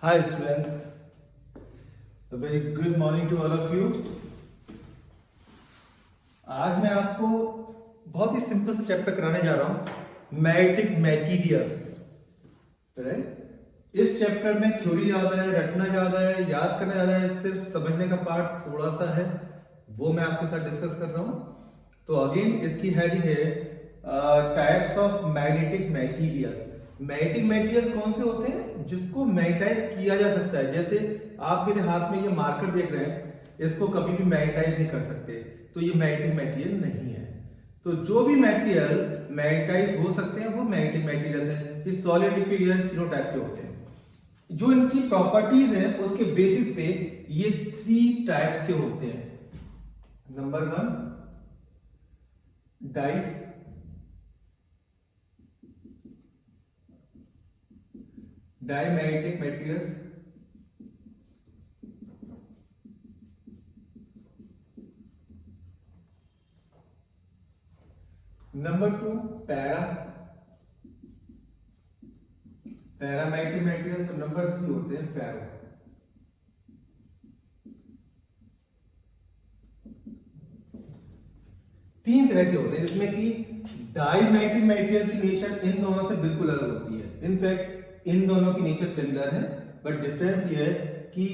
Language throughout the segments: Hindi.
Hi students, a very good morning to all of you. आज मैं आपको बहुत ही सिंपल सा चैप्टर कराने जा रहा हूँ मैग्नेटिक मटेरियल्स। इस चैप्टर में थ्योरी ज़्यादा है, रटना ज़्यादा है, याद करना ज़्यादा है, सिर्फ समझने का पार्ट थोड़ा सा है, वो मैं आपके साथ डिस्कस कर रहा हूँ। तो अगेन इसकी हेडिंग है types of magnetic materials. Magnetic materials कौन से होते हैं जिसको मैग्नेटाइज किया जा सकता है। जैसे आप मेरे हाथ में ये मार्कर देख रहे हैं, इसको कभी भी मैग्नेटाइज नहीं कर सकते, तो ये मैग्नेटिक मटेरियल नहीं है। तो जो भी मटेरियल मैग्नेटाइज हो सकते हैं वो मैग्नेटिक मटेरियल्स हैं। ये सॉलिड, लिक्विड, गैस तीनों टाइप के होते हैं। जो इनकी प्रॉपर्टीज है उसके बेसिस पे ये 3 टाइप्स के होते हैं। Number 1 diamagnetic materials. Number 2 paramagnetic materials. और नंबर 3 होते हैं फेरो। तीन तरह के होते हैं जिसमें कि डाईमैग्नेटिक मटेरियल की नेचर इन दोनों से बिल्कुल अलग होती है। इनफैक्ट इन दोनों की नेचर सिमिलर है, बट डिफरेंस ये है कि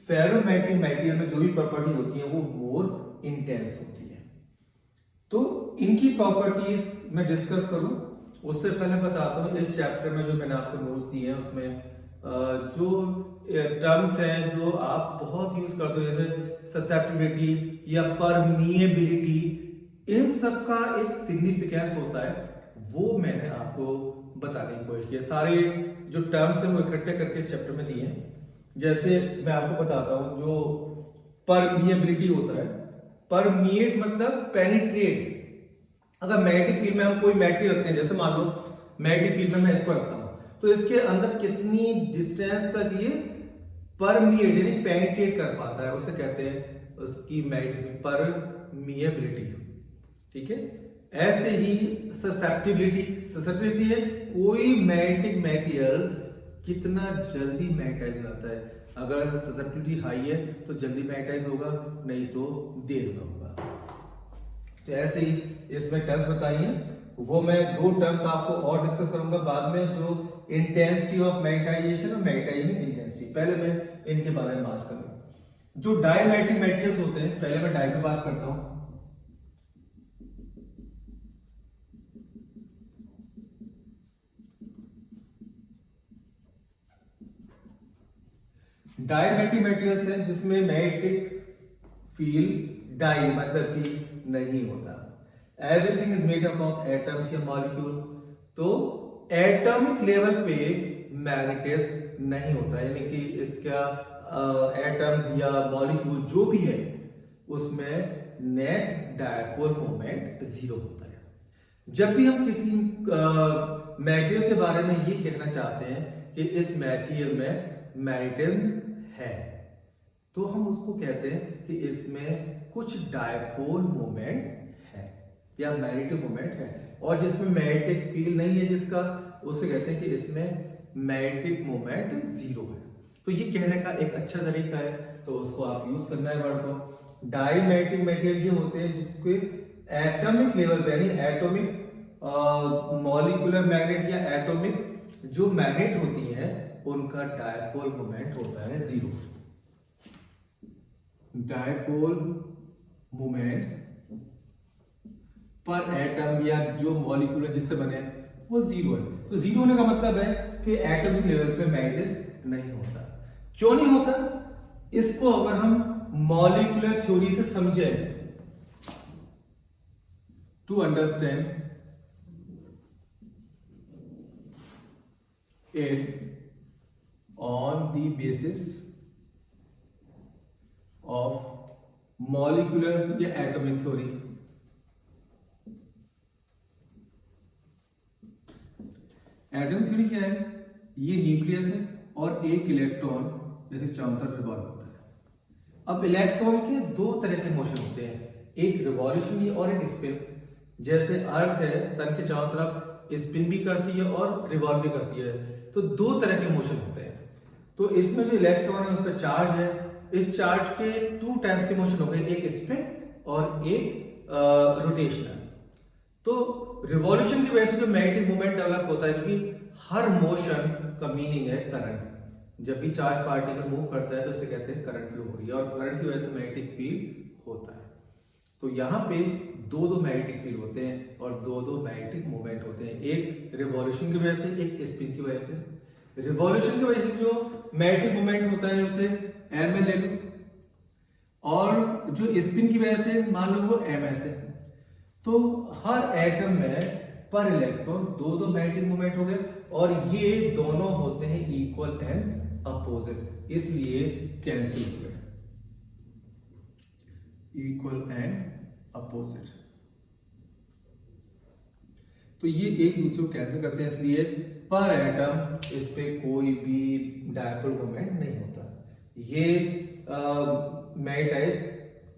फेरोमैग्नेटिक मटेरियल में जो भी प्रॉपर्टी होती है वो मोर इंटेंस होती है। तो इनकी प्रॉपर्टीज मैं डिस्कस करूं उससे पहले बताता हूं इस चैप्टर में जो मैंने आपको नोट्स दिए हैं उसमें जो टर्म्स हैं जो आप बहुत यूज करते हो, जैसे ससेप्टिबिलिटी या परमिएबिलिटी, इन सब का एक सिग्निफिकेंस होता है, वो मैंने आपको बताने की कोशिश की है। सारे जो टर्म्स हैं वो इकट्ठे करके चैप्टर में दिए हैं। जैसे मैं आपको बताता हूं, जो परमिएबिलिटी होता है, परमिएट मतलब पेनिट्रेट। अगर मैग्नेटिक फील्ड में हम कोई मैटेरियल रखते हैं, जैसे मान लो मैग्नेटिक फील्ड में मैं इसको रखता हूं, तो इसके अंदर कितनी डिस्टेंस तक ये परमिएट यानी पेनिट्रेट कर पाता है, उसे कहते हैं उसकी मैग्नेटिक परमिएबिलिटी। ठीक है। ऐसे ही ससेप्टिबिलिटी है कोई मैग्नेटिक मटेरियल कितना जल्दी मैग्नेटाइज हो जाता है। अगर ससेप्टिबिलिटी हाई है तो जल्दी मैग्नेटाइज होगा, नहीं तो देर में होगा। तो ऐसे ही इसमें टर्म्स बताई हैं, वो मैं 2 टर्म्स आपको और डिस्कस करूंगा बाद में, जो इंटेंसिटी ऑफ मैग्नेटाइजेशन और मैग्नेटाइजिंग इंटेंसिटी। पहले मैं इनके बारे में बात करूं। जो डाईमैग्नेटिक मटेरियल्स होते हैं, पहले मैं डाई की बात करता हूं। डाईमैग्नेटिक मटेरियल्स हैं जिसमें मैग्नेटिक फील्ड डाई मतलब कि नहीं होता। Everything is made up of atoms या मॉलिक्यूल। तो एटॉमिक लेवल पे मैग्नेटिज्म नहीं होता, यानी कि इसका एटम या मॉलिक्यूल जो भी है उसमें नेट डायपोल मोमेंट 0 होता है। जब भी हम किसी मैटेरियल के बारे में ये कहना चाहते हैं कि इस मैटेरियल में मैग्नेटिज्म है, तो हम उसको कहते हैं कि इसमें कुछ डायपोल मोमेंट है या मैग्नेटिक मोमेंट है। और जिसमें मैग्नेटिक फील्ड नहीं है जिसका, उसे कहते हैं कि इसमें मैग्नेटिक मोमेंट 0 है। तो ये कहने का एक अच्छा तरीका है, तो उसको आप यूज करना है वर्ड को। डाईमैग्नेटिक मटेरियल ये होते हैं जिसके एटॉमिक लेवल पे यानी एटॉमिक मॉलिक्यूलर मैग्नेट या एटॉमिक जो मैग्नेट होती हैं उनका डायपोल मोमेंट होता है 0। डायपोल मोमेंट पर एटम या जो मॉलिक्यूल जिससे बने वो 0 है। तो 0 होने का मतलब है कि एटॉमिक लेवल पे मैग्नेटिज्म नहीं होता। क्यों नहीं होता? इसको अगर हम मॉलिक्यूलर थ्योरी से समझे, to understand it on the basis of molecular या atomic theory। एटम थ्योरी क्या है? ये न्यूक्लियस है और एक इलेक्ट्रॉन जैसे चारों तरफ रिवॉल्व होता है। अब इलेक्ट्रॉन के 2 तरह के मोशन होते हैं, एक रिवॉल्यूशनरी और एक स्पिन। जैसे अर्थ है, सन के चारों तरफ स्पिन भी करती है और रिवॉल्व भी करती है, तो 2 तरह के मोशन होते हैं। तो तो इसमें जो इलेक्ट्रॉन है उस पर चार्ज है, इस चार्ज के 2 टाइप्स के मोशन हो गए, एक स्पिन और एक रोटेशनल। तो रिवॉल्यूशन की वजह से जो मैग्नेटिक मोमेंट डेवलप होता है, क्योंकि हर मोशन का मीनिंग है करंट। जब भी चार्ज पार्टिकल मूव करता है तो इसे कहते हैं करंट फ्लो हो रही है, और करंट की वजह से मैग्नेटिक फील्ड होता है। तो यहाँ पे दो मैग्नेटिक फील्ड होते हैं और दो मैग्नेटिक मूवमेंट होते हैं, एक रिवॉल्यूशन की वजह से, एक स्पिन की वजह से। रिवॉल्यूशन की वजह से जो मैग्नेटिक मूवमेंट होता है उसे एम ले लो, और जो स्पिन की वजह से मान लो वो ms है। तो हर एटम में पर इलेक्ट्रॉन दो मैग्नेटिक मूवमेंट हो गए, और ये दोनों होते हैं इक्वल एंड अपोजिट, इसलिए कैंसिल हो गए, इक्वल एंड अपोजिट। तो ये एक दूसरे को कैंसिल करते हैं, इसलिए पर एटम इस पे कोई भी डायपोल मोमेंट नहीं होता। ये मैग्नेटाइज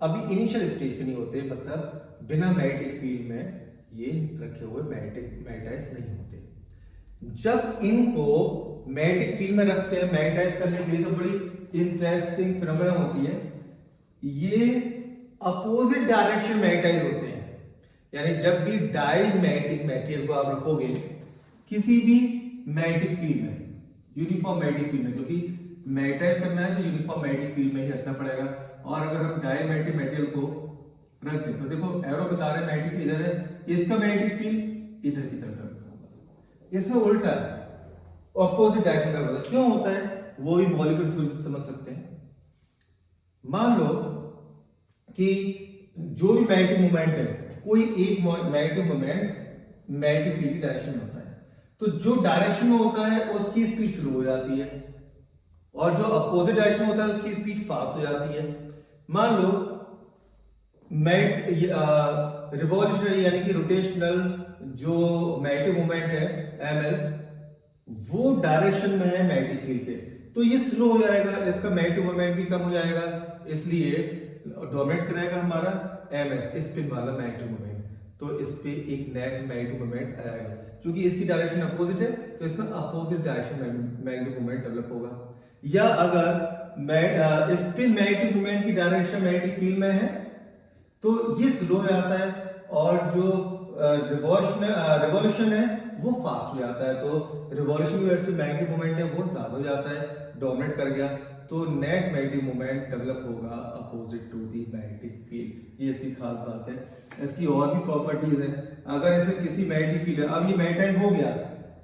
अभी इनिशियल स्टेज पे नहीं होते, मतलब बिना मैग्नेटिक फील्ड में ये रखे हुए मैग्नेटाइज नहीं होते। जब इनको मैग्नेटिक फील्ड में रखते हैं मैग्नेटाइज करने के लिए, तो बड़ी इंटरेस्टिंग फिनोमेना होती है, ये अपोजिट डायरेक्शन मैग्नेटाइज होते हैं। यानी जब भी डायमैग्नेटिक मटेरियल को आप रखोगे किसी भी मैग्नेटिक फील्ड में, यूनिफॉर्म मैग्नेटिक फील्ड में, क्योंकि मैग्नेटाइज करना है तो यूनिफॉर्म मैग्नेटिक फील्ड में ही रखना पड़ेगा। और अगर हम डायमैग्नेटिक मटेरियल को रख दें तो देखो एरो बता रहे हैं मैग्नेटिक फील्ड इधर है, इसका मैग्नेटिक फील्ड इधर की तरफ होगा, इसमें उल्टा है, ऑपोजिट डायरेक्शन में होता है। क्यों होता है वो भी मॉलिक्यूलर थ्योरी से समझ सकते हैं। मान लो कि जो भी मैग्नेटिक मोमेंट है, कोई एक मैग्नेटिक मोमेंट मैग्नेटिक फील्ड की डायरेक्शन में होता है, तो जो डायरेक्शन में होता है उसकी स्पीड स्लो हो जाती है, और जो अपोजिट डायरेक्शन में होता है उसकी स्पीड फास्ट हो जाती है। मान लो रिवॉल्यूशनरी यानी कि रोटेशनल जो मैग्नेटिक मोमेंट है ml, वो डायरेक्शन में है मैग्नेटिक फील्ड के, तो ये स्लो हो जाएगा, इसका मैग्नेटिक मोमेंट भी कम हो जाएगा, इसलिए डोमिनेट करेगा हमारा ms, स्पिन वाला मैग्नेटिक मोमेंट। तो इस पे एक नेट मैग्नेटिक मोमेंट आएगा, क्योंकि इसकी डायरेक्शन अपोजिट है तो इसमें opposite direction magnetic moment develop होगा। या अगर स्पिन मैग्नेटिक मोमेंट की डायरेक्शन मैग्नेटिक फील्ड में है तो ये स्लो हो जाता है, और जो रिवॉल्यूशन है वो फास्ट हो जाता है। तो रिवॉल्यूशन की वजह से मैग्नेटिक मोमेंट है वो ज्यादा हो जाता है, डोमिनेट कर गया, तो नेट मैग्नेटिक मोमेंट डेवलप होगा opposite to the magnetic field. ये इसकी खास बात है। इसकी और भी प्रॉपर्टीज है। अगर इसे किसी मैग्नेटिक फील्ड है, अब ये मैग्नेटाइज हो गया,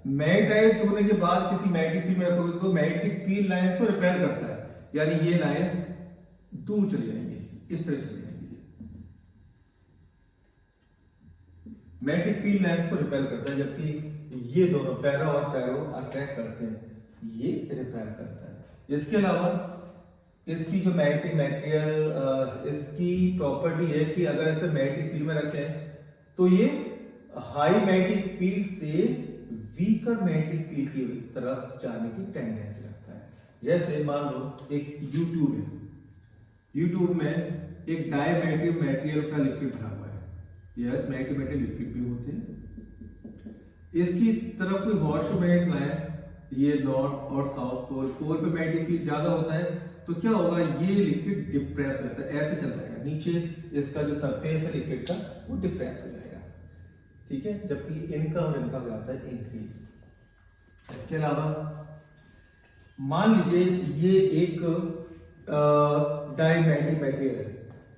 मैग्नेटाइज होने के बाद किसी मैग्नेटिक फील्ड में रखोगे तो मैग्नेटिक फील्ड लाइंस को रिपेल करता है, यानी ये लाइन दूर चली जाएंगी, इस तरह चली जाएंगी, मैग्नेटिक फील्ड लाइंस को रिपेल करता है, जबकि ये दोनों पैरा और फेरो अट्रैक्ट करते हैं, ये रिपेल करता है। इसके अलावा इसकी जो मैग्नेटिक मटेरियल इसकी प्रॉपर्टी है कि अगर इसे मैग्नेटिक फील्ड में रखें तो ये हाई मैग्नेटिक फील्ड से वीकर मैग्नेटिक फील्ड की तरफ जाने की टेंडेंसी रखता है। जैसे मान लो एक यूट्यूब है, यूट्यूब में एक डायमैग्नेटिक मटेरियल का लिक्विड भरा हुआ है, यस मैग्नेटिक मटेरियल लिक्विड भी होते हैं, इसकी तरफ कोई हॉर्स मैग्नेट लाए, ये नॉर्थ और साउथ पोल पे मैग्नेटिक फील्ड ज्यादा होता है, तो क्या होगा ये लिक्विड डिप्रेस हो जाता है, ऐसे चल जाएगा, नीचे इसका जो सरफेस है लिक्विड का वो डिप्रेस हो जाएगा, ठीक है, जबकि इनका और इनका हो जाता है इंक्रीज। इसके अलावा मान लीजिए ये एक डायमैग्नेटिक मटेरियल है,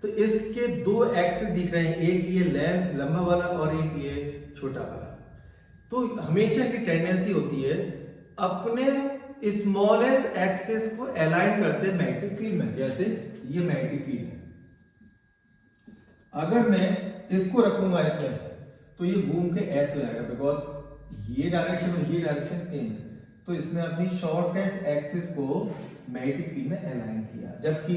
तो इसके दो एक्सिस दिख रहे हैं, एक ये लेंथ लंबा वाला और एक ये छोटा वाला। तो हमेशा की टेंडेंसी होती है अपने स्मॉलेस्ट एक्सिस को अलाइन करते हैं मैग्नेटिक फील्ड में। जैसे ये मैग्नेटिक फील्ड है, अगर मैं इसको रखूंगा इसमें तो ये घूम के ऐसे हो जाएगा, बिकॉज ये डायरेक्शन और ये डायरेक्शन सेम है, तो इसने अपनी शॉर्टेस्ट एक्सिस को मैग्नेटिक फील्ड में अलाइन किया, जबकि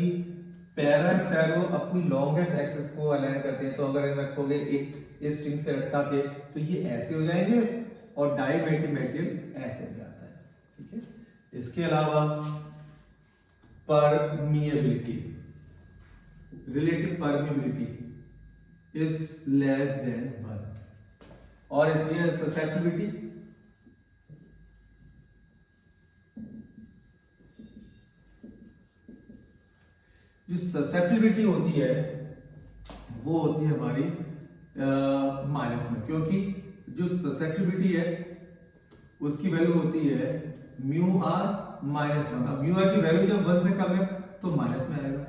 पैरा एंड फेरो अपनी लॉन्गेस्ट एक्सिस को अलाइन करते हैं। तो अगर इन रखोगे एक स्ट्रिंग से लटका के तो ये ऐसे हो जाएंगे और डायमैग्नेटिक मटेरियल ऐसे हो जाता है, ठीक है। इसके अलावा permeability, relative permeability is less than 1, और इसलिए ससेप्टिबिलिटी जो ससेप्टिबिलिटी होती है वो होती है हमारी माइनस में, क्योंकि जो ससेप्टिबिलिटी है उसकी वैल्यू होती है म्यू आर माइनस वन। अब म्यू आर की वैल्यू जब 1 से कम है तो माइनस में आएगा।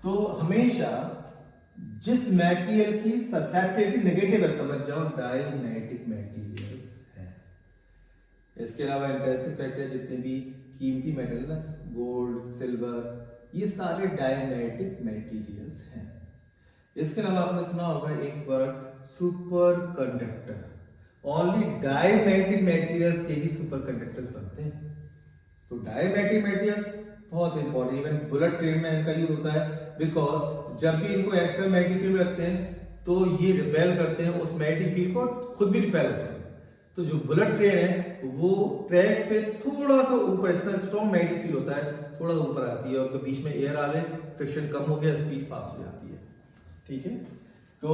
तो हमेशा जिस मटेरियल की ससेप्टिबिलिटी नेगेटिव है, समझ जाओ डायमैग्नेटिक मटेरियल्स है। इसके अलावा इंटरेस्टिंग फैक्ट है, जितने भी कीमती मेटल ना, गोल्ड, सिल्वर, ये सारे डायमैग्नेटिक मटेरियल्स हैं। इसके अलावा आपने सुना होगा एक word super conductor. Only diamagnetic materials के ही सुपर कंडक्टर्स बनते हैं। तो डायमैग्नेटिक मटेरियल्स बहुत इंपॉर्टेंट, इवन बुलेट ट्रेन में इनका यूज होता है, बिकॉज जब भी इनको एक्स्ट्रा मैग्नेटिक फील्ड में रखते हैं तो ये रिपेल करते हैं उस मैग्नेटिक फील्ड को, खुद भी रिपेल होते हैं। तो जो बुलेट ट्रेन है वो ट्रैक पे थोड़ा सा ऊपर, इतना स्ट्रॉन्ग मैग्नेटिक फील्ड होता है, थोड़ा ऊपर आती है और बीच में एयर आ गए, फ्रिक्शन कम हो गया, स्पीड फास्ट हो जाती है। ठीक है, तो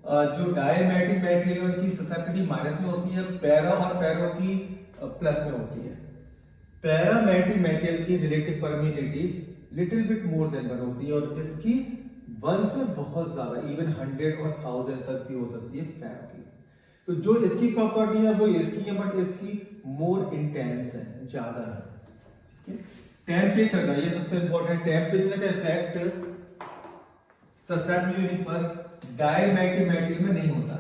जो डायमैग्नेटिक मटेरियल की ससेप्टिबिलिटी माइनस में होती है, पैरा और फेरो की प्लस में होती है। पैरामैग्नेटिक मटेरियल की relative permittivity little bit more than 1 होती है और इसकी 1 से बहुत ज्यादा, इवन 100 और 1000 तक भी हो सकती है फेरो की। तो जो इसकी प्रॉपर्टी है वो इसकी है, बट इसकी मोर इंटेंस है, ज्यादा है। ठीक है, टेम्परेचर का ये सबसे इंपॉर्टेंट, टेम्परेचर का इफेक्ट ससेप्टिबिलिटी पर डायमैग्नेटिक मटेरियल में नहीं होता।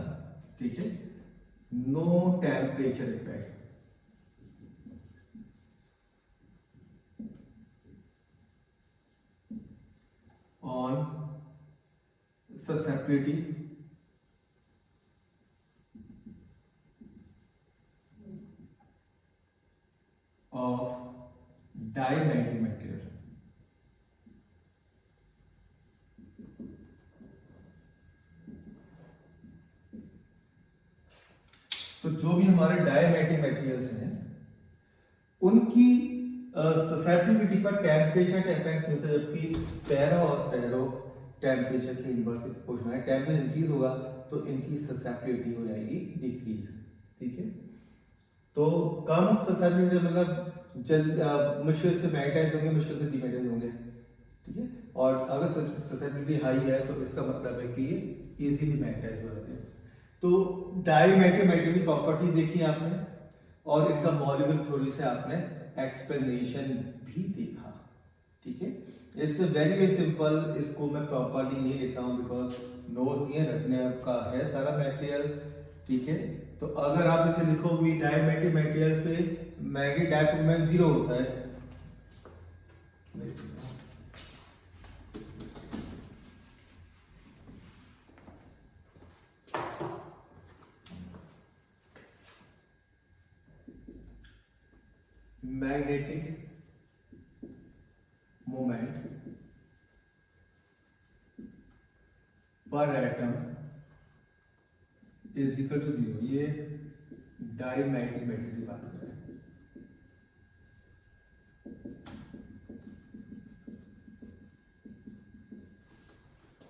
ठीक है, no temperature effect. on susceptibility of diamagnetic material। तो जो भी हमारे डायमैग्नेटिक मटेरियल्स हैं उनकी ससेप्टिबिलिटी पर टेम्परेचर का इफेक्ट नहीं होता, जबकि पैरा और फेरो टेम्परेचर के इनवर्स प्रोपोर्शनल है। टेम्परेचर इंक्रीज होगा तो इनकी ससेप्टिबिलिटी हो जाएगी डिक्रीज। ठीक है, तो कम ससेप्टिबिलिटी मतलब जल्द मुश्किल से मैग्नेटाइज होंगे, मुश्किल से डिमैग्नेटाइज होंगे। ठीक है, और अगर ससेप्टिबिलिटी हाई है तो इसका मतलब है कि ये इजीली मैग्नेटाइज हो जाते हैं। तो डायमैग्नेटिक मटेरियल की प्रॉपर्टी देखी आपने और इनका मॉलिक्यूलर थ्योरी से आपने एक्सप्लेनेशन भी देखा। ठीक है, इससे वेरी वेरी सिंपल, इसको मैं प्रॉपर्ली नहीं लिख रहा हूँ बिकॉज नोट्स ये रखने का है सारा मटेरियल। ठीक है, तो अगर आप इसे लिखोगे डायमैग्नेटिक मटेरियल पे मैग्नेटिक डायपोल मोमेंट 0 होता है, मैग्नेटिक मोमेंट पर एटम इज इक्वल टू 0। ये डायमैग्नेटिक मटेरियल की बात कर रहे हैं।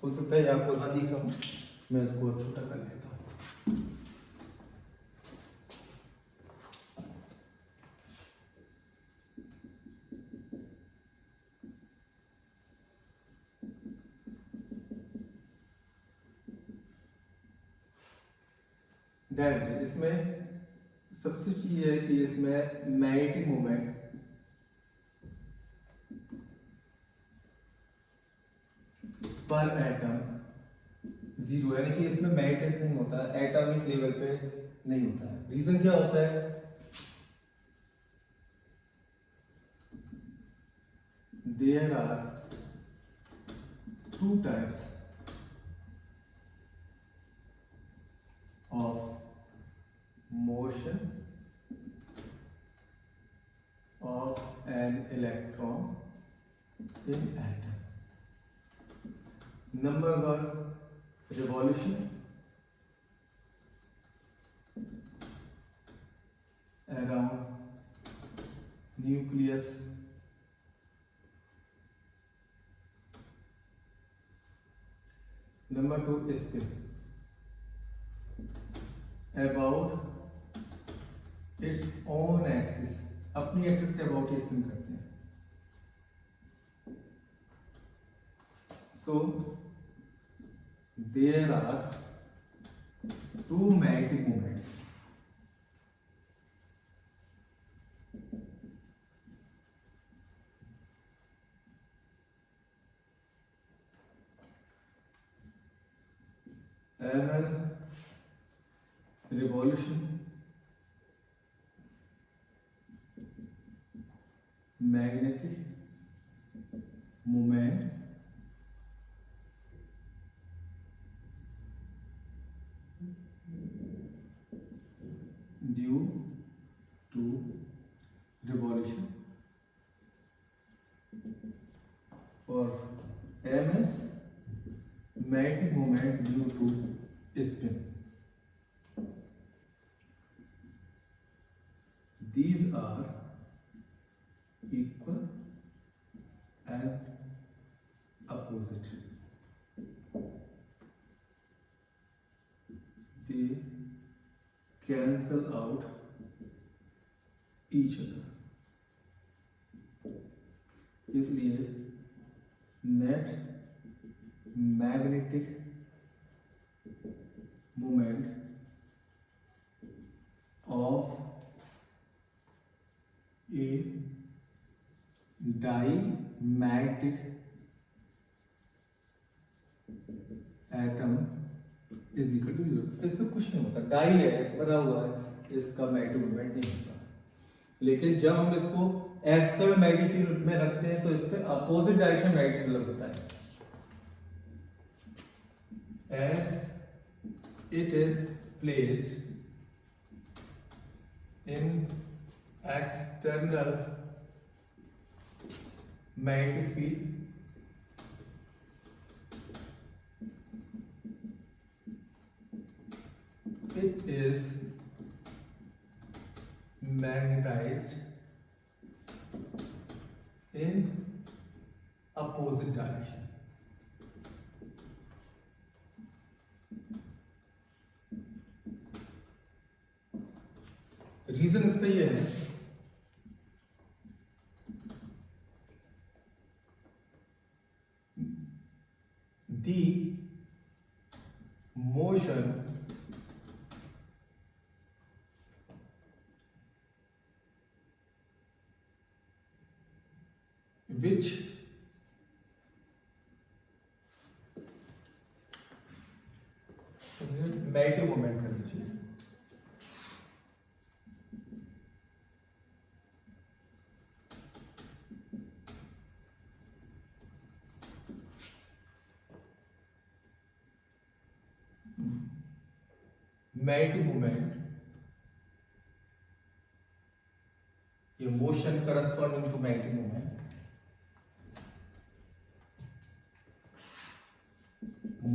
हो सकता है आपको ना दिख रहा हूं, मैं इसको छोटा कर लेता हूं। इसमें सबसे चीज है कि इसमें मैग्नेटिक मोमेंट पर एटम 0, यानी कि इसमें मैग्नेटाइज नहीं होता, एटॉमिक लेवल पे नहीं होता है। रीजन क्या होता है? There are 2 types of motion of an electron in atom. Number 1, revolution around nucleus. Number 2, spin about its own axis, अपनी एक्सिस के अबाउट ही स्पिन करते हैं। So there are two magnetic moments. Annular revolution, magnetic moment due to revolution. For ms, magnetic moment due to spin. These are equal and opposite. They cancel out each other. इसलिए net magnetic moment of a diamagnetic atom is equal to 0। इसमें कुछ नहीं होता, डाई है बना हुआ है, इसका मैग्नेटिक मोमेंट नहीं होता। लेकिन जब हम इसको एक्सटर्नल मैग्नेटिक फील्ड में रखते हैं तो इस पे अपोजिट डायरेक्शन मैग्नेटिक फील्ड होता है। As it is placed in external magnetic field, it is magnetized in opposite direction. Reason इसका ये है the motion which magnetic moment कर लीजिए, मैग्नेटिक मोमेंट ये motion corresponding to magnetic moment,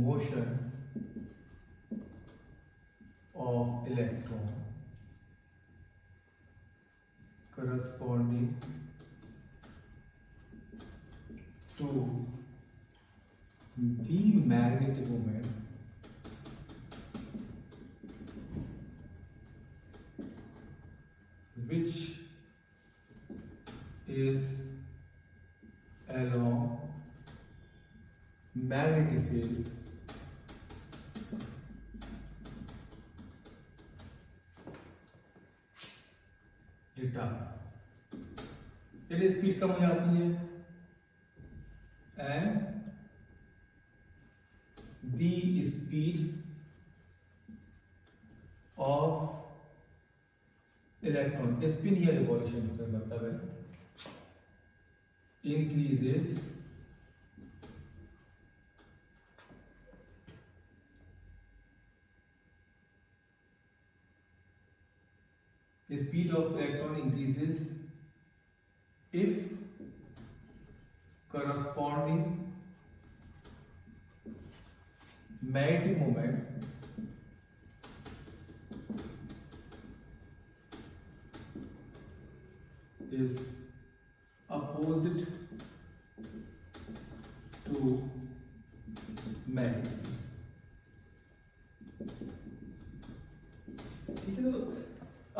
motion of electron corresponding to the magnetic moment which is along magnetic field data, यानी स्पीड कम हो जाती है and the speed of electron, spin या रिवॉल्यूशन का मतलब है increases speed of electron increases if corresponding magnetic moment is opposite to magnetic. ठीक है, तो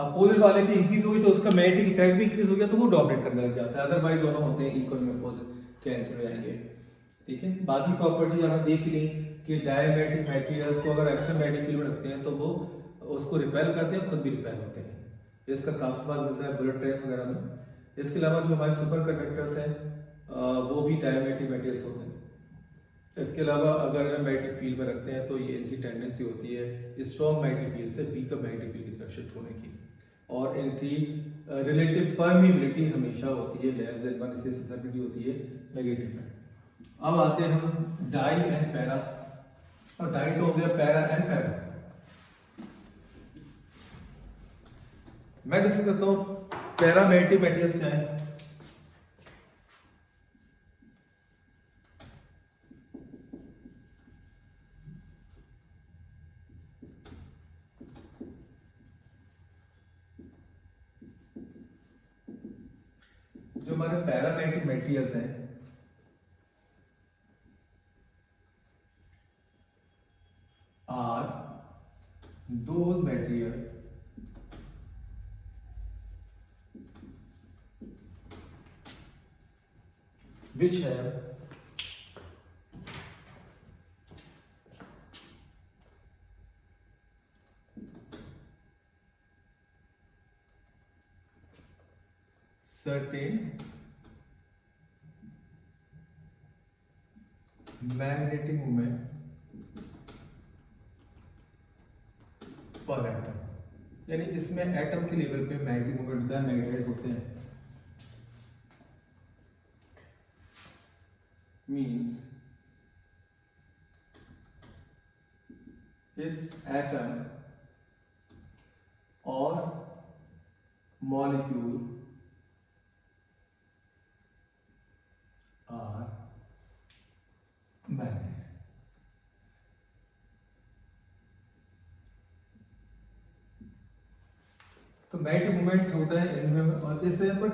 अपोजिट वाले की इंक्रीज हुई तो उसका मैग्नेटिक इफेक्ट भी इंक्रीज हो गया तो वो डोमिनेट करने लग जाता है, अदरवाइज दोनों होते हैं इक्वल में अपोजिट कैंसिल हो जाएंगे। ठीक है, बाकी प्रॉपर्टीज आपने देख ही ली कि डायमैग्नेटिक मटेरियल्स को अगर एक्शन मैग्नेटिक फील्ड में रखते हैं तो वो उसको रिपेल करते हैं, खुद भी रिपेल होते हैं। इसका काफी बार मिलता है बुलेट ट्रेन्स वगैरह में। इसके अलावा जो हमारे सुपर कंडक्टर्स हैं वो भी डायमैग्नेटिक मटेरियल्स होते हैं। इसके अलावा अगर मैग्नेटिक फील्ड में रखते हैं तो ये इनकी टेंडेंसी होती है स्ट्रॉन्ग मैग्नेटिक फील्ड से वीकर मैग्नेटिक फील्ड की तरफ शिफ्ट होने की, और इनकी रिलेटिव परमिबिलिटी हमेशा होती है लेस देन 1, इसकी ससेप्टिबिलिटी होती है नेगेटिव में। अब आते हैं हम डाई एंड पैरा, और डाई तो हो गया, पैरा एंड फेरो। मैं डिस्कस करता हूं पैरामैग्नेटिक मटेरियल्स क्या है। जो हमारे पैरामैग्नेटिक मटेरियल्स हैं are those material which have certain magnetic moment पर एटम, यानी इसमें एटम के लेवल पे मैग्नेटिक मोमेंट होता है, मैग्नेटाइज होते हैं। मींस इस एटम और मॉलिक्यूल आर मैग्नेट। तो मैग्नेटिक मोमेंट होता है इनमें, और इससे but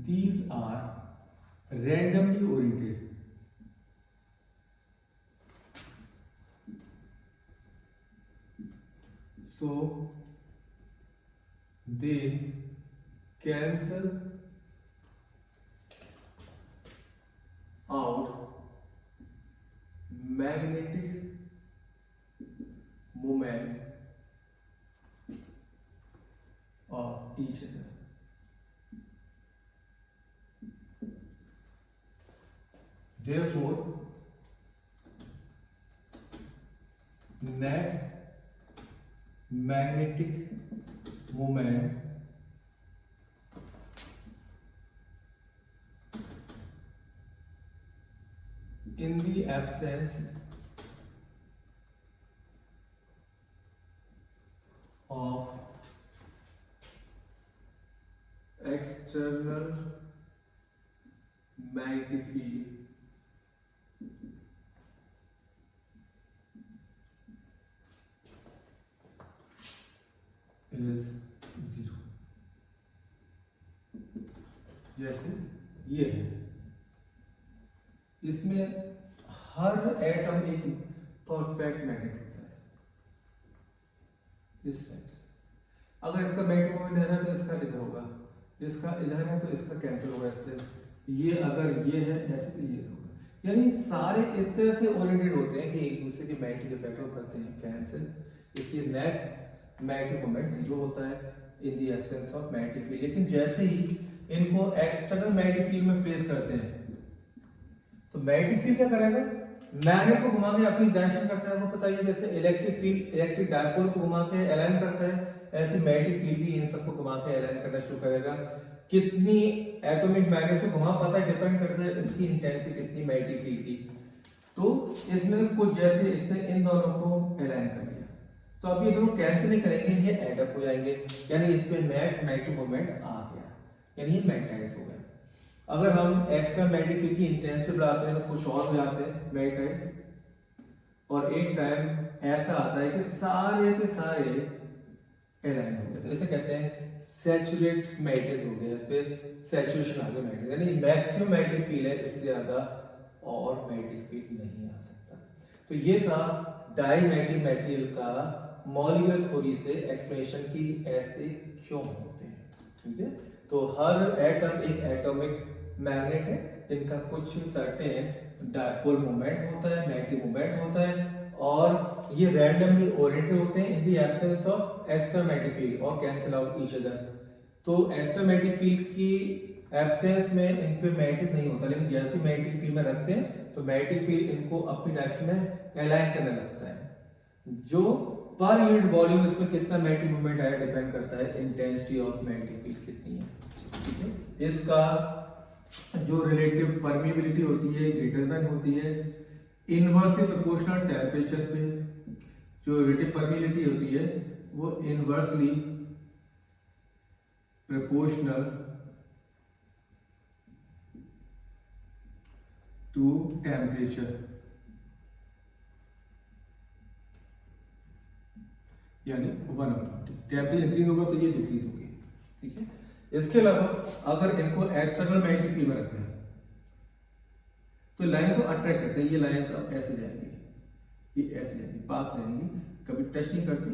these are randomly oriented, so they cancel out magnetic moment of each other. Therefore, net magnetic moment in the absence of external magnetic field is 0। जैसे ये है, इसमें हर एटम एक परफेक्ट मैग्नेट होता है इस टाइप से। अगर इसका मैग्नेटिक मोमेंट इधर है तो इसका इधर होगा, इसका इधर है तो इसका कैंसिल होगा इससे, ये अगर ये है ऐसे तो ये होगा, यानी सारे इस तरह से ओरिएंटेड होते हैं कि एक दूसरे के मैग्नेटिक इफेक्ट को करते हैं कैंसिल, इसलिए नेट मैग्नेटिक मोमेंट 0 होता है इन the absence of magnetic field. लेकिन जैसे ही इनको एक्सटर्नल मैग्नेटिक फील्ड में प्लेस करते हैं तो मैग्नेटिक फील्ड क्या करेगा, मैग्नेट को घुमा के अपनी डायरेक्शन करता है। वो पता ही जैसे इलेक्ट्रिक फील्ड इलेक्ट्रिक डायपोल को घुमा के अलाइन करता है, ऐसे मैग्नेटिक फील्ड भी इन सबको घुमा के अलाइन करना शुरू करेगा। कितनी एटॉमिक मैग्नेट से घुमा पाता है डिपेंड करता है इसकी इंटेंसिटी कितनी मैग्नेटिक फील्ड की। तो इसमें कुछ जैसे इसने इन दोनों को अलाइन कर लिया तो अब ये दोनों कैंसिल नहीं करेंगे, ये एड अप हो जाएंगे, यानी इस पे नेट मैग्नेटिक मोमेंट आ गया, यानी ये मैग्नेटाइज हो गया। अगर हम एक्स्ट्रा मैग्नेटिक फील्ड की इंटेंसिटी बढ़ाते हैं तो कुछ और हो जाते हैं मैग्नेटाइज, और एक टाइम ऐसा आता है कि सारे के सारे अलाइन हो गए, तो इसे कहते हैं सैचुरेट मैग्नेटाइज हो गया, इस पे सैचुरेशन आ गया मैग्नेटिक, यानी मैक्सिमम मैग्नेटिक फील्ड है, इससे ज्यादा और मैग्नेटिक फील्ड नहीं आ सकता। तो ये था डाईमैग्नेटिक मटेरियल का मॉलिक्यूलर थ्योरी से एक्सप्लेनेशन की ऐसे क्यों होते हैं, ठीक है। तो हर एटम एक एटॉमिक मैग्नेट है, इनका कुछ सर्टेन डायपोल मोमेंट होता है, मैग्नेटिक मोमेंट होता है, और ये रैंडमली ओरिएंटेड होते हैं in the absence of extra magnetic field और कैंसिल आउट ईच अदर। तो एक्स्ट्रामैग्नेटिक फील्ड की एब्सेंस में इन पे मैग्नेटिज्म नहीं होता, लेकिन जैसे मैग्नेटिक फील्ड में रखते हैं तो मैग्नेटिक फील्ड इनको अपनी डायरेक्शन में अलाइन करने लगता है। जो पर यूनिट वॉल्यूम इसमें कितना मैग्नेटिक मोमेंट आया डिपेंड करता है इंटेंसिटी ऑफ मैग्नेटिक फील्ड कितनी है, ठीक है। इसका जो रिलेटिव परमिएबिलिटी होती है ग्रेटर देन होती है इनवर्सली प्रोपोर्शनल टेम्परेचर पे। जो रिलेटिव परमिएबिलिटी होती है वो इनवर्सली प्रोपोर्शनल टू टेम्परेचर, यानी 1/T। टेम्परेचर इंक्रीज होगा तो ये डिक्रीज होगी, ठीक है। इसके अलावा अगर इनको एक्सटर्नल मैग्नेटिक फील्ड में रखते हैं तो लाइन को अट्रैक्ट करते हैं। ये लाइंस अब ऐसे जाएंगी, ये ऐसे जाएंगी, पास रहेंगी, कभी टच नहीं करती।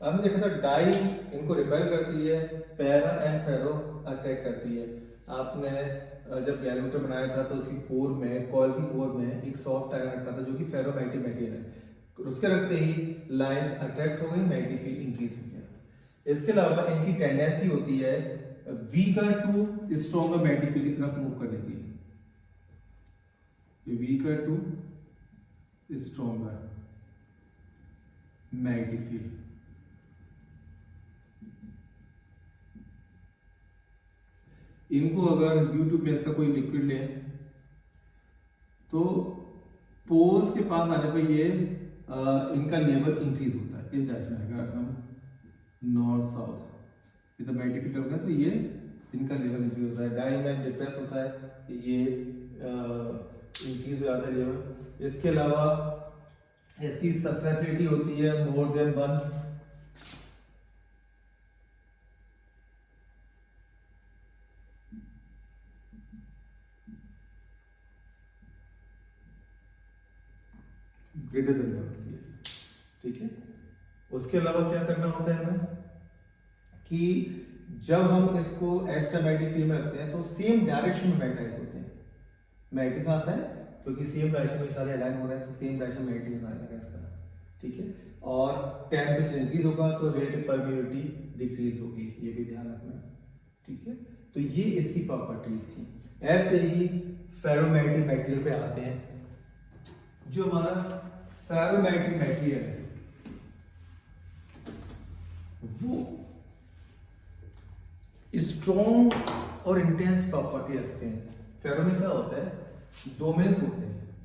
आपने देखा था डाई इनको रिपेल करती है, पैरा एंड फेरो अट्रैक्ट करती है। आपने जब गैल्वेनोमीटर बनाया था तो उसकी कोर में, कॉइल की कोर में एक सॉफ्ट आयरन रखा था जो कि फेरोमैग्नेटिक मटेरियल है। उसके रखते ही लाइंस अट्रैक्ट हो गई, मैग्नेटिक फील्ड इंक्रीज हो गया। इसके अलावा इनकी टेंडेंसी होती है weaker to stronger magnetic field की तरफ मूव करने की, weaker to stronger magnetic field. इनको अगर U2 बेस का कोई लिक्विड ले तो पोल्स के पास आने पर ये इनका लेवल इंक्रीज होता है इस डायरेक्शन में। अगर हम नॉर्थ साउथ इधर मैग्नेटिक फील्ड करते हैं तो ये इनका लेवल इंक्रीज होता है। डाई में डिप्रेस होता है, ये इंक्रीज हो जाता है लेवल। इसके अलावा इसकी ससेप्टिबिलिटी होती है मोर देन 1। ग्रेटर देन होती है, ठीक है। उसके अलावा क्या करना होता है हमें कि जब हम इसको एक्स्ट्रामैग्नेटिक फील्ड में रखते हैं तो सेम डायरेक्शन में मैग्नेटाइज होते हैं। मैग्नेटिज्म आता है क्योंकि सेम डायरेक्शन में सारे अलाइन हो रहे हैं तो सेम डायरेक्शन में मैग्नेटिज्म आएगा इसका, ठीक है। और टेम्परेचर इंक्रीज होगा तो रिलेटिव परमिएबिलिटी डिक्रीज होगी, ये भी ध्यान रखना, ठीक है। तो ये इसकी प्रॉपर्टीज थी। ऐसे ही फेरोमैग्नेटिक मटेरियल पे आते हैं। जो हमारा फेरोमैग्नेटिक मटेरियल है वो स्ट्रॉन्ग और इंटेंस प्रॉपर्टी रखते हैं। फेरो में क्या होता है, डोमेन्स होते हैं।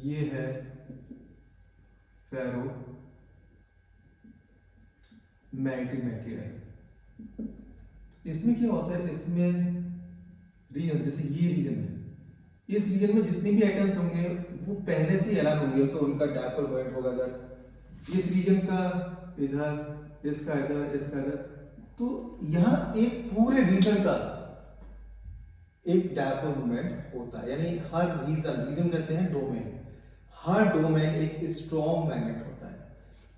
ये है फेरो मैग्नेटिक मटेरियल। इसमें क्या होता है, इसमें रीजन, जैसे ये रीजन है, इस रीजन में जितने भी आइटम्स होंगे वो पहले से अलाइन होंगे, तो उनका डायपोल मोमेंट होगा इधर, इस रीजन का इधर, इसका इधर, इसका इधर। तो यहाँ एक पूरे रीजन का एक डायपोल मोमेंट होता है, यानी हर रीजन कहते हैं डोमेन, हर डोमेन एक स्ट्रॉन्ग मैग्नेट होता है।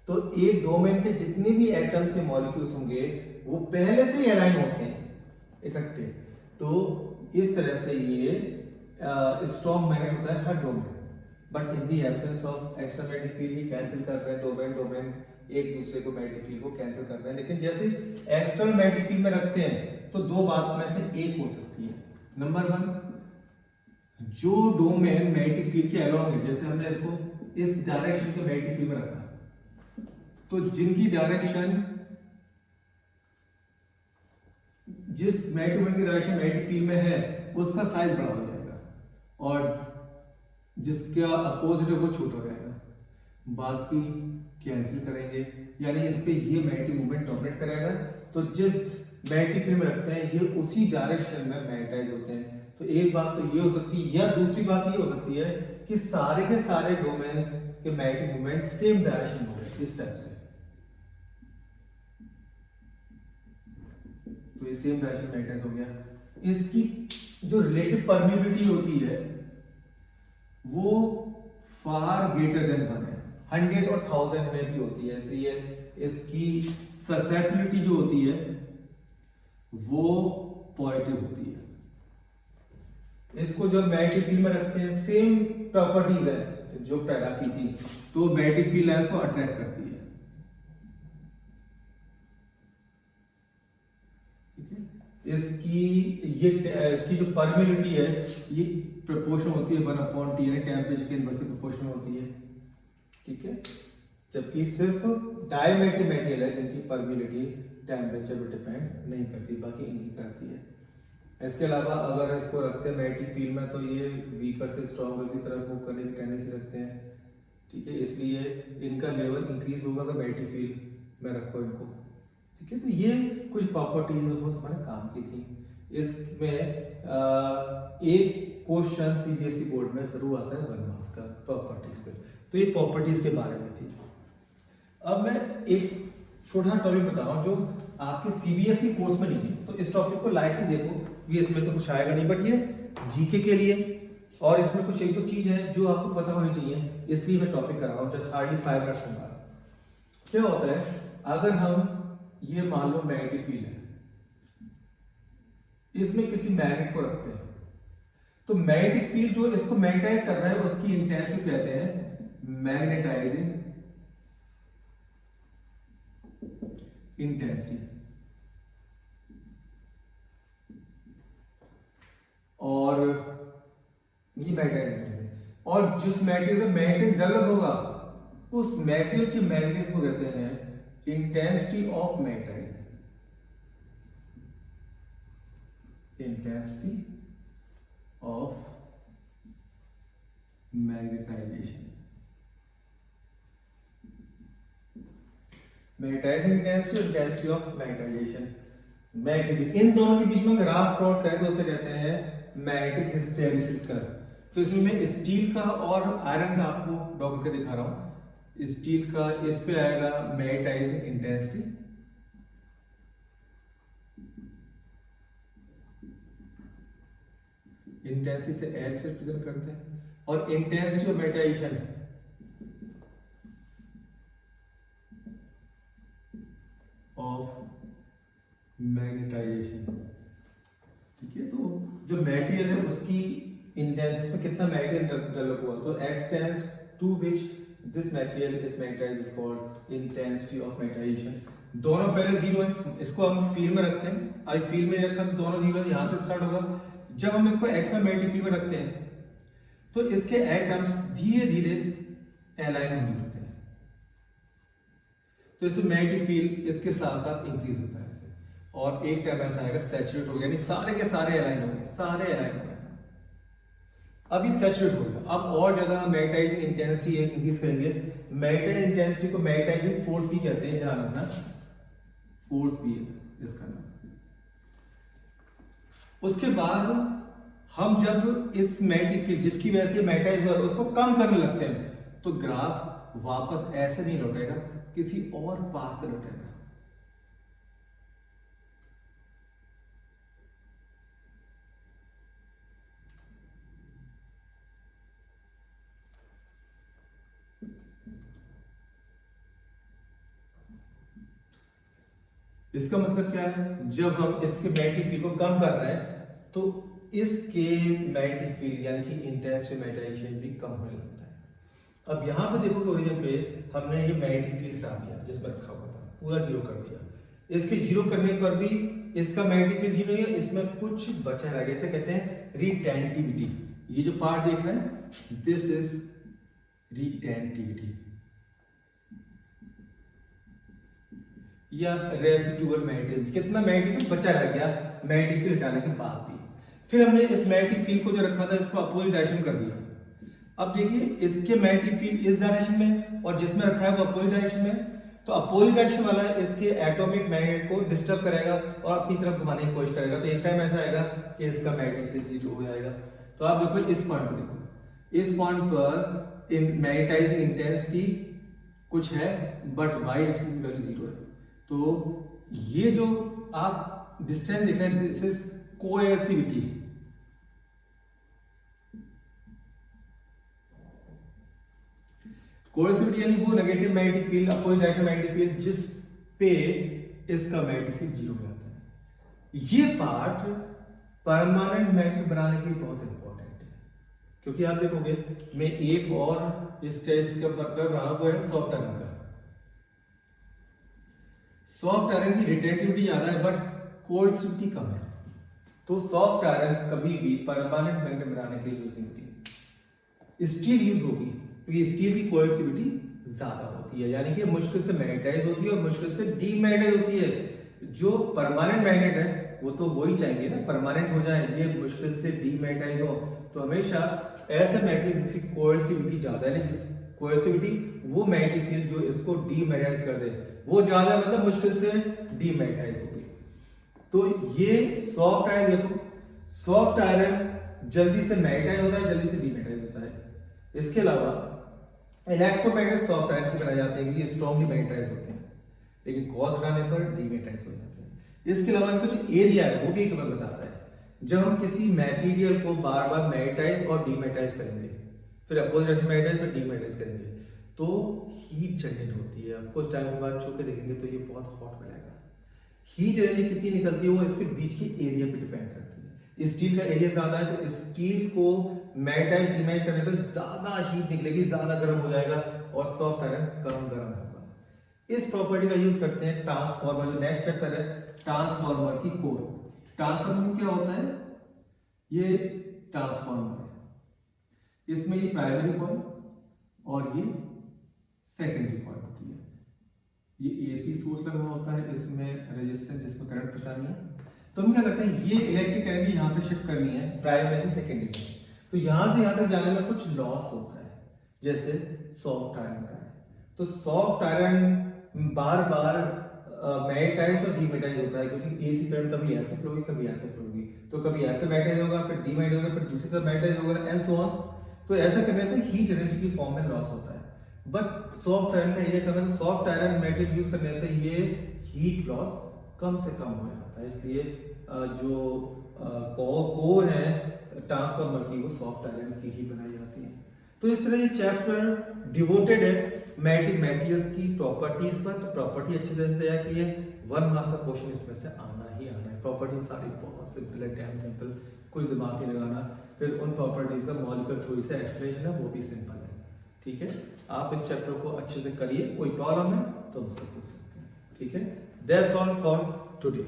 तो एक डोमेन के जितने भी एटम्स या मॉलिक्यूल्स होंगे वो पहले से ही अलाइन होते हैं इकट्ठे। तो इस तरह से ये स्ट्रॉन्ग मैग्नेट होता है हर domain. But in the absence of extra magnetic field ही कैंसिल कर रहे हैं, डोमेन एक दूसरे को मैग्नेटिक फील्ड को कैंसिल कर रहे हैं। लेकिन जैसे एक्सटर्नल मैग्नेटिक फील्ड में रखते हैं तो दो बात में से एक हो सकती है। नंबर 1, जो डोमेन मैग्नेटिक फील्ड के अलोंग है, जैसे हमने इसको इस डायरेक्शन के मैग्नेटिक फील्ड में रखा, तो जिनकी डायरेक्शन, जिस मैग्नेटिक की डायरेक्शन मैग्नेटिक फील्ड में है उसका साइज बड़ा हो जाएगा और जिसका अपोजिट है वो छोटा हो जाएगा। बाकी कैंसिल करेंगे, यानी इस पे ये मैग्नेटिक मूवमेंट डोमिनेट करेगा। तो जिस मैग्नेटिक फील्ड में रखते हैं ये उसी डायरेक्शन में मैग्नेटाइज होते हैं। तो एक बात तो ये हो सकती है, या दूसरी बात ये हो सकती है कि सारे के सारे डोमेन्स के मैग्नेटिक मूवमेंट सेम डायरेक्शन हो गए इस टाइप से। तो ये सेम डायरेक्शन मैग्नेटाइज हो गया। इसकी जो रिलेटिव परमिएबिलिटी होती है वो फार ग्रेटर देन 1 है, 100 और 1000 में भी होती है, इसलिए इसकी ससेप्टिबिलिटी जो होती है वो पॉजिटिव होती है। इसको जब मैग्नेटिक फील्ड में रखते हैं, सेम प्रॉपर्टीज है जो पहला की थी, तो मैग्नेटिक फील्ड है इसको अट्रैक्ट करती है। ठीक है, इसकी जो परमेबिलिटी है ये प्रोपोर्शन होती है 1/T, यानी टेम्परेचर के इनवर्सली प्रोपोर्शन होती है। ठीक है, जबकि सिर्फ डायमेट्रिक मटेरियल है जिनकी परमेबिलिटी टेम्परेचर पर डिपेंड नहीं करती, बाकी इनकी करती है। इसके अलावा अगर इसको रखते हैं मैग्नेटिक फील्ड में तो ये वीकर से स्ट्रॉन्गर की तरफ मूव करने की टेंडेंसी रखते हैं। ठीक है, इसलिए इनका लेवल इंक्रीज होगा अगर मैग्नेटिक फील्ड में रखो इनको। ठीक है, तो ये कुछ प्रॉपर्टीज बहुत हमारे काम की थी। इसमें एक क्वेश्चन सीबीएसई बोर्ड में जरूर आता है 1 मार्क्स का प्रॉपर्टीज पे, तो ये प्रॉपर्टीज के बारे में थी। अब मैं एक छोटा टॉपिक बता रहा हूँ जो आपके सीबीएसई कोर्स में नहीं है, तो इस टॉपिक को लाइटली देखो, ये इसमें से कुछ आएगा नहीं, बट ये जीके के लिए और इसमें कुछ एक दो चीज है जो आपको पता होनी चाहिए, इसलिए मैं टॉपिक कर रहा हूँ। जस्ट हार्डली 5 मिनट्स के बाद क्या होता है, अगर हम ये मान लो मैग्नेटिक फील्ड है, इसमें किसी मैग्नेट को रखते हैं, तो मैग्नेटिक फील्ड जो इसको मैग्नेटाइज कर रहा है उसकी इंटेंसिटी कहते हैं मैग्नेटाइजिंग इंटेंसिटी। और ये मैग्नेटाइजिंग, और जिस मटेरियल में मैग्नेटिज्म डेवलप होगा उस मटेरियल की मैग्नेटिज्म को कहते हैं intensity of magnetizing, intensity of magnetization. Magnetizing intensity, intensity of magnetization. Magnetic, इन दोनों के बीच में ग्राफ प्लॉट करें तो उसे कहते हैं मैग्नेटिक हिस्टैरिसीस कर्व। तो इसमें मैं स्टील का और आयरन का आपको ड्रॉ करके दिखा रहा हूं। स्टील का इस पे आएगा मैग्नेटाइजिंग इंटेंसिटी, इंटेंसिटी से एच से रिप्रेजेंट करते हैं, और intensity of magnetisation of magnetization. ठीक है, तो जो मटेरियल है उसकी इंटेंसिटी में कितना मटेरियल डेवलप हुआ, तो extent to which this material is magnetized is called intensity of magnetization. दोनों पहले जीरो है, इसको हम फील्ड में रखते हैं, अभी फील्ड में रखा तो दोनों जीरो है, यहां से स्टार्ट होगा। जब हम इसको एक्स्ट्रा मैग्नेटिक फील्ड में रखते हैं तो इसके एटम्स धीरे धीरे अलाइन होने लगते हैं, तो इसमें मैग्नेटिक फील्ड इसके साथ साथ इंक्रीज होता है इसे, और एक टाइम ऐसा आएगा सैचुरेट हो गया, यानी सारे के सारे अलाइन हो गए, सारे अलाइन हो गए। अभी सैचुरेट हो गया, अब और ज्यादा मैग्नेटाइजिंग इंटेंसिटी इंक्रीज करेंगे। मैग्नेटाइजिंग इंटेंसिटी को मैग्नेटाइजिंग फोर्स भी कहते हैं, ध्यान रखना, फोर्स भी है इसका नाम। उसके बाद हम जब इस मैग्नेटिक फील्ड जिसकी वजह से मैग्नेटाइज हुआ उसको कम करने लगते हैं, तो ग्राफ वापस ऐसे नहीं लौटेगा, किसी और पास से लौटेगा। इसका मतलब क्या है, जब हम इसके मैग्नेटिक फील्ड को कम कर रहे हैं तो इसके मैग्नेटिक फील्ड यानी कि इंटेंसिटी मैग्नेटाइजेशन भी कम होने लगता है। अब यहाँ पे देखो कि ओरिजिन पे हमने ये मैग्नेटिक फील्ड हटा दिया, जिसमें रखा हुआ था पूरा जीरो कर दिया। इसके जीरो करने पर भी इसका मैग्नेटिक फील्ड जीरो है, इसमें कुछ बचा रह गया, इसे कहते हैं रिटेंटिविटी। ये जो पार्ट देख रहे हैं दिस इज रिटेंटिविटी या रेसिडुअल मैग्नेटिज्म। कितना मैग्नेटिक फील्ड बचा रह गया मैग्नेटिक फील्ड हटाने के बाद भी। फिर हमने इस मैग्नेटिक फील्ड को जो रखा था इसको अपोजिट डायरेक्शन कर दिया। अब देखिए इसके मैग्नेटिक फील्ड इस डायरेक्शन में और जिसमें रखा है वो अपोजिट डायरेक्शन में, तो अपोजिट डायरेक्शन वाला इसके एटॉमिक मैग्नेट को डिस्टर्ब करेगा और अपनी तरफ घुमाने की कोशिश करेगा, तो एक टाइम ऐसा आएगा कि इसका मैग्नेटिक फील्ड जीरो हो जाएगा। तो आप देखो इस पॉइंट पर, देखो इस पॉइंट पर इन मैग्नेटाइजिंग इंटेंसिटी कुछ है बट y एक्सिस की वैल्यू जीरो है। तो ये जो आप डिस्टेंस देख रहे हैं दिस इज कोएर्सिविटी। कोएर्सिविटी यानी वो negative magnetic field, opposite direction magnetic field जिस पे इसका मैग्नेटिक फील्ड जीरो हो जाता है। ये पार्ट परमानेंट मैग्नेट बनाने के लिए बहुत इंपॉर्टेंट है, क्योंकि आप देखोगे मैं एक और इस टेस्ट कर रहा हूं, वो है सॉफ्ट आयरन का। सॉफ्ट आयरन की रिटेंटिविटी ज्यादा है बट कोएर्सिविटी कम है, तो सॉफ्ट आयरन कभी भी परमानेंट मैग्नेट बनाने के लिए यूज नहीं होती। स्टील यूज होगी क्योंकि स्टील की कोएर्सिविटी ज्यादा होती है, यानी कि मुश्किल से मैग्नेटाइज होती है और मुश्किल से डीमैग्नेटाइज होती है। जो परमानेंट मैग्नेट है वो तो वही चाहिए ना, परमानेंट हो जाए, ये मुश्किल से डीमैग्नेटाइज हो। तो हमेशा ऐसे मैग्नेट जिसकी कोएर्सिविटी ज्यादा है, जिस कोएर्सिविटी वो मैग्नेटिक फील्ड जो इसको डीमैग्नेटाइज कर दे वो ज्यादा, मतलब मुश्किल से डीमैग्नेटाइज होगी। तो ये सॉफ्ट आयरन देखो, सॉफ्ट आयरन जल्दी से मैग्नेटाइज होता है, जल्दी से डीमैग्नेटाइज होता है। इसके अलावा इलेक्ट्रोमैग्नेट सॉफ्ट आयरन की बनाए जाते हैं, ये स्ट्रांगली मैग्नेटाइज होते हैं, लेकिन कॉस हटाने पर डीमैग्नेटाइज हो जाते हैं। इसके अलावा इनका जो एरिया है वो भी एक बार बताता है। जब हम किसी मटेरियल को बार बार मैग्नेटाइज और डीमैग्नेटाइज करेंगे, फिर अपोजिट मैग्नेटाइज फिर डीमैग्नेटाइज करेंगे, तो हीट जनरेट होती है। आप कुछ टाइम के बाद छू के देखेंगे तो ये बहुत हॉट हो जाएगा। हीट एनर्जी कितनी निकलती है वो इसके बीच के एरिया पे डिपेंड करती है। स्टील का एरिया ज्यादा है तो स्टील को मैग्नेटाइज डीमैग्नेटाइज करने पर ज्यादा हीट निकलेगी, ज्यादा गर्म हो जाएगा, और सॉफ्ट आयरन कम गर्म होगा। इस प्रॉपर्टी का यूज करते हैं ट्रांसफार्मर, जो नेक्स्ट चैप्टर है ट्रांसफार्मर की कोर। ट्रांसफार्मर क्या होता है, ये ट्रांसफार्मर है, इसमें ये प्राइमरी कॉइल और ये सेकेंडरी कॉइल होती है। ये एसी सोर्स लगा हुआ होता है, इसमें रेजिस्टेंस जिसमें करंट पहुंचानी है। तो हम क्या करते हैं, ये इलेक्ट्रिक एनर्जी यहाँ पे शिफ्ट करनी है प्राइमरी से सेकेंडरी में, तो यहाँ से यहाँ तक जाने में कुछ लॉस होता है, जैसे सॉफ्ट आयरन का है। तो सॉफ्ट आयरन बार बार मैग्नेटाइज और डीमैग्नेटाइज होता है, क्योंकि एसी करंट कभी ऐसे फ्लो होगी कभी ऐसे फ्लो होगी, तो कभी ऐसे मैग्नेटाइज होगा फिर डीमैग्नेटाइज होगा फिर दूसरी तरफ मैग्नेटाइज होगा एंड सो ऑन। तो ऐसा करने से हीट एनर्जी की फॉर्म में लॉस होता है। बट सॉफ्ट आयरन का एरिया कम है, सॉफ्ट आयरन मेटल यूज करने से ये हीट लॉस कम से कम हो जाता है। इसलिए जो कोर है ट्रांसफार्मर की वो सॉफ्ट आयरन की ही बनाई जाती है। तो इस तरह ये चैप्टर डिवोटेड है मैग्नेटिक मटेरियल्स की प्रॉपर्टीज पर। तो प्रॉपर्टी अच्छी तरह से तैयार की है, 1 मार्क्स का क्वेश्चन इसमें से आना ही आना है। प्रॉपर्टी सारी बहुत सिंपल है, डैम सिंपल, कुछ दिमाग नहीं लगाना। फिर उन प्रॉपर्टीज का मॉलिक्यूलर थ्योरी से एक्सप्लेनेशन है, वो भी सिंपल है। ठीक है, आप इस चैप्टर को अच्छे से करिए, कोई प्रॉब्लम है तो मुझसे पूछ सकते हैं। ठीक है, that's all for today,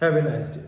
have a nice day.